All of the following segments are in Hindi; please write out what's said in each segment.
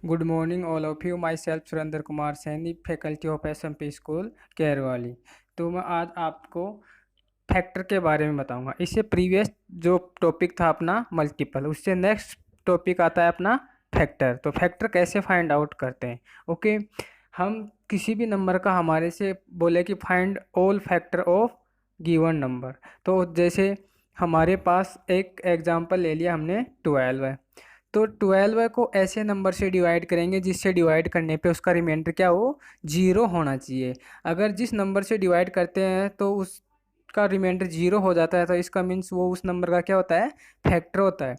Good morning all of you. Myself Surendra Kumar Saini, faculty of SMP school Kairwali. तो मैं आज आपको फैक्टर के बारे में बताऊंगा। इससे प्रीवियस जो टॉपिक था अपना मल्टीपल, उससे नेक्स्ट टॉपिक आता है अपना फैक्टर। तो फैक्टर कैसे फाइंड आउट करते हैं। ओके, हम किसी भी नंबर का हमारे से बोले कि find all factor of given number. तो जैसे हमारे पास एक एग्जांपल ले लिया हमने, 12 है। तो 12 को ऐसे नंबर से डिवाइड करेंगे जिससे डिवाइड करने पे उसका रिमाइंडर क्या हो, जीरो होना चाहिए। अगर जिस नंबर से डिवाइड करते हैं तो उसका रिमाइंडर जीरो हो जाता है, तो इसका मीन्स वो उस नंबर का क्या होता है, फैक्टर होता है।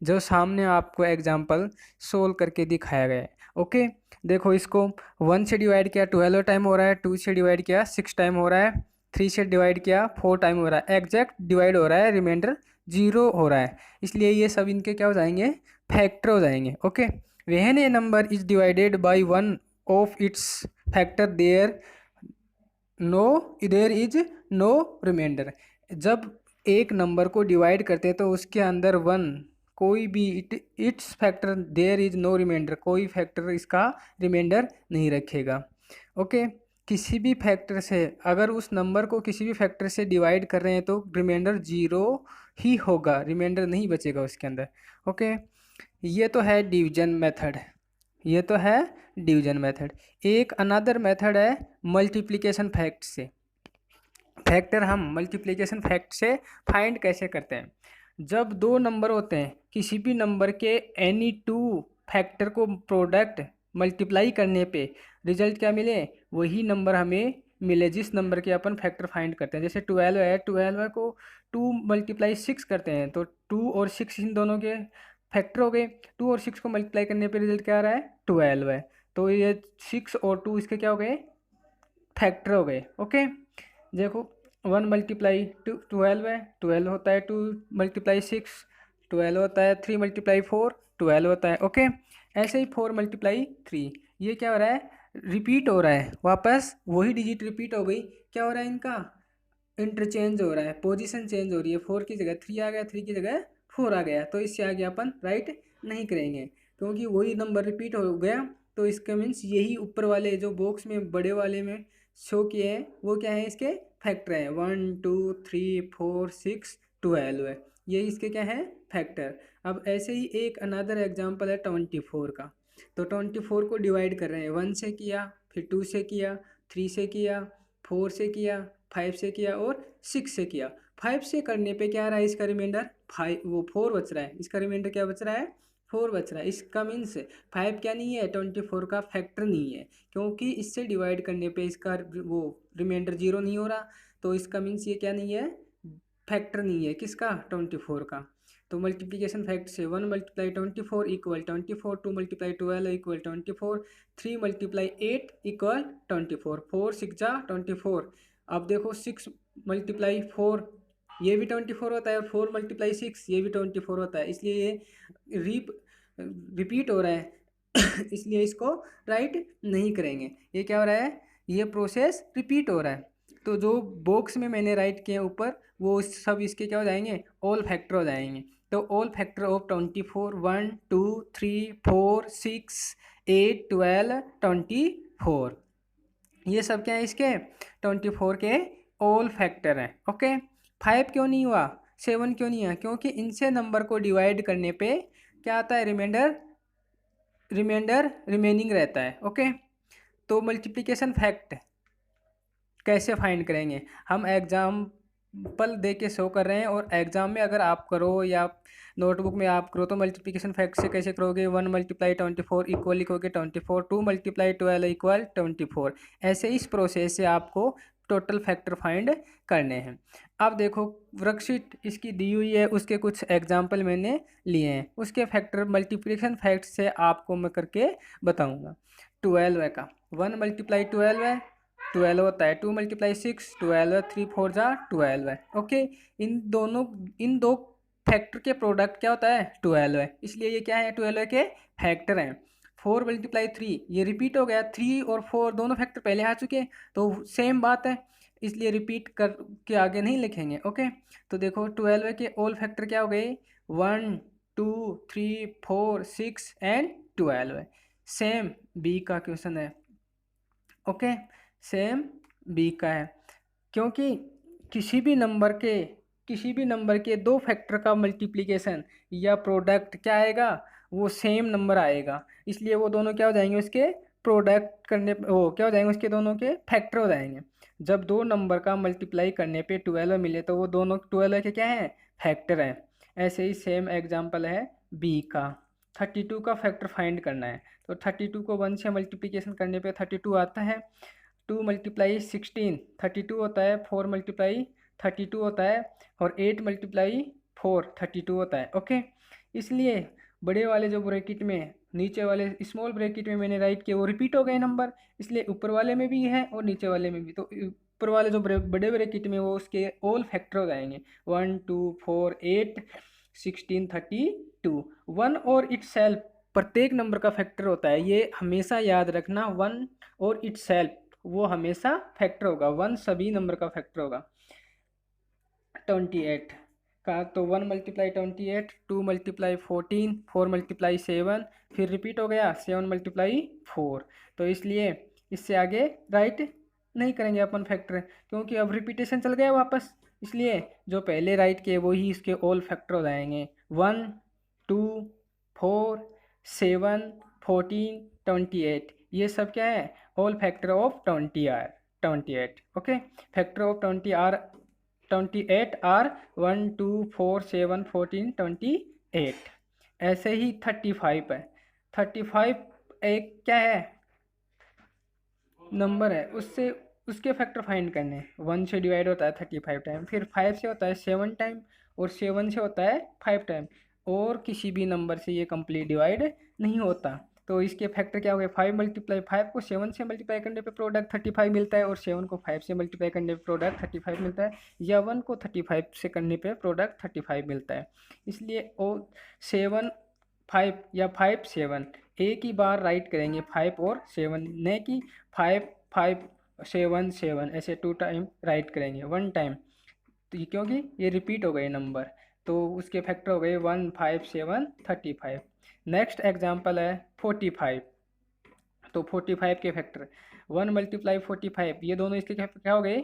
जो सामने आपको एग्जांपल सोल्व करके दिखाया गया है। ओके, देखो इसको 1 से डिवाइड किया 12 टाइम हो रहा है, 2 से डिवाइड किया 6 टाइम हो रहा है, 3 से डिवाइड किया 4 टाइम हो रहा है। एग्जैक्ट डिवाइड हो रहा है, रिमाइंडर जीरो हो रहा है, इसलिए ये सब इनके क्या हो जाएंगे, फैक्टर हो जाएंगे। Okay, when a number is divided by one of its factor there is no remainder. जब एक नंबर को डिवाइड करते हैं तो उसके अंदर वन कोई भी its factor there is no remainder, कोई फैक्टर इसका रिमाइंडर नहीं रखेगा। ओके, किसी भी फैक्टर से अगर उस नंबर को किसी भी फैक्टर से डिवाइड कर रहे हैं तो रिमाइंडर जीरो ही होगा, रिमाइंडर नहीं बचेगा उसके अंदर। ओके, ये तो है डिवीजन मेथड, ये तो है डिवीजन मेथड। एक अनदर मेथड है मल्टीप्लिकेशन फैक्ट से। फैक्टर हम मल्टीप्लिकेशन फैक्ट से फाइंड कैसे करते हैं। जब दो नंबर होते हैं, किसी भी नंबर के एनी टू फैक्टर को प्रोडक्ट मल्टीप्लाई करने पे रिजल्ट क्या मिले, वही नंबर हमें मिले जिस नंबर के अपन फैक्टर फाइंड करते हैं। जैसे 12 है, 12 को 2 मल्टीप्लाई 6 करते हैं तो 2 और 6 इन दोनों के फैक्टर हो गए। 2 और 6 को मल्टीप्लाई करने पे रिजल्ट क्या आ रहा है, 12 है। तो ये 6 और 2 इसके क्या हो गए, फैक्टर हो गए। ओके, देखो 1 मल्टीप्लाई 12 है, 12 होता है 2 मल्टीप्लाई 6, 12 होता है 3 मल्टीप्लाई 4, 12 होता है। ओके, ऐसे ही 4 मल्टीप्लाई 3, ये क्या हो रहा है, रिपीट हो रहा है, वापस वही डिजिट रिपीट हो गई। क्या हो रहा है, इनका इंटरचेंज हो रहा है, पोजीशन चेंज हो रही है। 4 की जगह 3 आ गया, 3 की जगह 4 आ गया, तो इससे आगे अपन राइट नहीं करेंगे क्योंकि वही नंबर रिपीट हो गया। तो इसका मीन्स यही ऊपर वाले जो बॉक्स में बड़े वाले में शो किए हैं वो क्या है, इसके फैक्टर हैं। 1 2 3 4 6 12 है, ये इसके क्या है, फैक्टर। अब ऐसे ही एक अनदर एग्जांपल है 24 का। तो 24 को डिवाइड कर रहे हैं, 1 से किया, फिर 2 से किया, 3 से किया, 4 से किया, 5 से किया और 6 से किया। 5 से करने पे क्या आ रहा है, इसका रिमाइंडर 5, वो 4 बच रहा है, इसका रिमाइंडर क्या बच रहा है, 4 बच रहा है। इसका मीन्स 5 क्या नहीं है, 24 का फैक्टर नहीं है, क्योंकि इससे डिवाइड करने पे इसका वो रिमाइंडर जीरो नहीं हो रहा। तो इसका मीन्स ये क्या नहीं है, फैक्टर नहीं है किसका, 24 का। तो मल्टीप्लिकेशन फैक्ट से 1 multiply 24 equal 24, 2 multiply 12 equal 24, 3 multiply 8 equal 24, 4 6 जा 24। अब देखो 6 मल्टीप्लाई 4 ये भी 24 होता है, और 4 मल्टीप्लाई 6 ये भी 24 होता है, इसलिए ये रिपीट हो रहा है इसलिए इसको राइट नहीं करेंगे। ये क्या हो रहा है, ये प्रोसेस रिपीट हो रहा है। तो जो बॉक्स में मैंने राइट किया ऊपर वो सब इसके क्या हो जाएंगे, ऑल फैक्टर हो जाएंगे। तो ऑल फैक्टर ऑफ 24 1 2 3 4 6 8 12 24, ये सब क्या है इसके 24 के ऑल फैक्टर हैं। ओके, 5 क्यों नहीं हुआ, 7 क्यों नहीं है, क्योंकि इनसे नंबर को डिवाइड करने पे क्या आता है, रिमाइंडर रिमेनिंग रहता है। ओके, तो मल्टीप्लिकेशन फैक्ट कैसे फाइंड करेंगे, हम एग्जाम्पल दे के शो कर रहे हैं, और एग्जाम में अगर आप करो या नोटबुक में आप करो तो मल्टीप्लिकेशन फैक्ट से कैसे करोगे, 1 मल्टीप्लाई 24 इक्वल लिखोगे 24, 2 मल्टीप्लाई 12 इक्वल 24। ऐसे इस प्रोसेस से आपको टोटल फैक्टर फाइंड करने हैं। अब देखो वर्कशीट इसकी दी हुई है, उसके कुछ एग्जाम्पल मैंने लिए हैं, उसके फैक्टर मल्टीप्लिकेशन फैक्ट से आपको मैं करके बताऊँगा। 12 है का 1 मल्टीप्लाई 12 है, 12 होता है, 2 मल्टीप्लाई 6 12 है, 3 4 जा 12 है। ओके, इन दो फैक्टर के प्रोडक्ट क्या होता है, 12 है, इसलिए ये क्या है, 12 के फैक्टर हैं। 4 मल्टीप्लाई 3 ये रिपीट हो गया, 3 और 4 दोनों फैक्टर पहले आ चुके हैं तो सेम बात है, इसलिए रिपीट कर के आगे नहीं लिखेंगे। ओके, तो देखो 12 के ऑल फैक्टर क्या हो गए, 1 2 3 4 6 एंड 12 है। सेम बी का क्वेश्चन है। ओके, सेम बी का है, क्योंकि किसी भी नंबर के दो फैक्टर का मल्टीप्लिकेशन या प्रोडक्ट क्या आएगा, वो सेम नंबर आएगा, इसलिए वो दोनों क्या हो जाएंगे, उसके प्रोडक्ट करने वो क्या हो जाएंगे, उसके दोनों के फैक्टर हो जाएंगे। जब दो नंबर का मल्टीप्लाई करने पे 12 मिले तो वो दोनों 12 के क्या हैं, फैक्टर हैं। ऐसे ही सेम एग्जांपल है बी का। 32 का फैक्टर फाइंड करना है, तो 32 को 1 से मल्टीप्लिकेशन करने पे 32 आता है। 2 मल्टीप्लाई 16 32 होता है, 4 मल्टीप्लाई 32 होता है, और 8 मल्टीप्लाई 4 32 होता है। ओके, इसलिए बड़े वाले जो ब्रैकेट में, नीचे वाले स्मॉल ब्रैकेट में मैंने राइट किया वो रिपीट हो गए नंबर, इसलिए ऊपर वाले में भी है और नीचे वाले में भी। तो ऊपर वाले जो बड़े ब्रैकेट में वो उसके ऑल फैक्टर हो जाएंगे, 1 2 4 8 16 32। 1 और इट्स सेल्फ प्रत्येक नंबर का फैक्टर होता है, ये हमेशा याद रखना। 1 और इट्स सेल्फ वो हमेशा फैक्टर होगा, 1 सभी नंबर का फैक्टर होगा। 28 का तो 1 मल्टीप्लाई 28, 2 मल्टीप्लाई 14, 4 मल्टीप्लाई 7, फिर रिपीट हो गया 7 मल्टीप्लाई 4। तो इसलिए इससे आगे राइट नहीं करेंगे अपन फैक्टर, क्योंकि अब रिपीटेशन चल गया वापस, इसलिए जो पहले राइट किए वही इसके ऑल फैक्टर हो जाएंगे। 1 2 4 7 14 28, ये सब क्या है, all factor of 28। Okay, factor of 28 are 1 2 4 7 14 28। ऐसे ही 35 है। 35 एक क्या है, नंबर है, उससे उसके फैक्टर फाइंड करने हैं। 1 से डिवाइड होता है 35 टाइम, फिर 5 से होता है 7 टाइम, और 7 से होता है 5 टाइम, और किसी भी नंबर से ये कंप्लीट डिवाइड नहीं होता। तो इसके फैक्टर क्या हो गए, 5 मल्टीप्लाई 5 को 7 से मल्टीप्लाई करने पे प्रोडक्ट 35 मिलता है, और 7 को 5 से मल्टीप्लाई करने पे प्रोडक्ट 35 मिलता है, या 1 को 35 से करने पे प्रोडक्ट 35 मिलता है। इसलिए ओ 7 5 या 5 7 एक ही बार राइट करेंगे, 5 और 7, न कि 5 5 7 7 ऐसे 2 टाइम राइट करेंगे, 1 टाइम। तो ये क्योंकि ये रिपीट हो गए नंबर, तो उसके फैक्टर हो गए 1 5 7 35। नेक्स्ट एग्जांपल है 45। तो 45 के फैक्टर 1 मल्टीप्लाई 45, ये दोनों इसके क्या हो गए,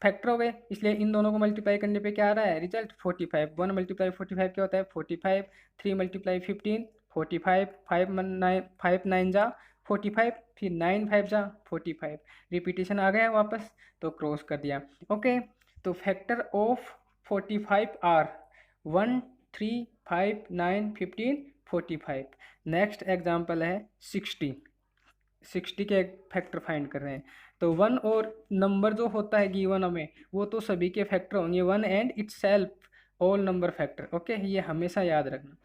फैक्टर हो गए, इसलिए इन दोनों को मल्टीप्लाई करने पे क्या आ रहा है, रिजल्ट 45। 1 मल्टीप्लाई 45 क्या होता है, 45। 3 मल्टीप्लाई 15 45, 5 9 जा 45, फिर 9 5 जा 45, रिपीटेशन आ गया वापस, तो क्रॉस कर दिया। ओके, तो factor of 45 are 1 3 5 9 15 45। Next example है 60। 60 के फैक्टर फाइंड कर रहे हैं, तो 1 और नंबर जो होता है गिवन हमें, वो तो सभी के फैक्टर होंगे, 1 and it's self all number factor. Okay, ये हमेशा याद रखना।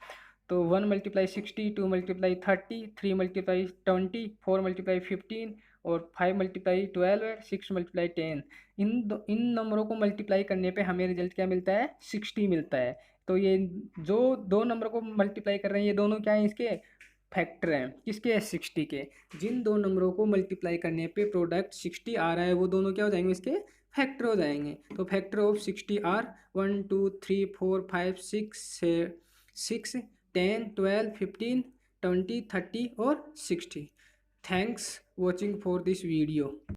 तो 1 मल्टीप्लाई 60, 2 मल्टीप्लाई 30, 3 मल्टीप्लाई 20, 4 मल्टीप्लाई 15, और 5 मल्टीप्लाई 12, 6 मल्टीप्लाई 10। इन नंबरों को मल्टीप्लाई करने पे हमें रिजल्ट क्या मिलता है, 60 मिलता है। तो ये जो दो नंबर को मल्टीप्लाई कर रहे हैं, ये दोनों क्या हैं, इसके फैक्टर हैं, किसके, 60 के। जिन दो नंबरों को मल्टीप्लाई करने पे प्रोडक्ट 60 आ रहा है, वो दोनों क्या हो जाएंगे, इसके फैक्टर हो जाएंगे। तो फैक्टर ऑफ 60 आर 1 2 3 4 5 6 10 12 15 20 30 और 60। Thanks watching for this video.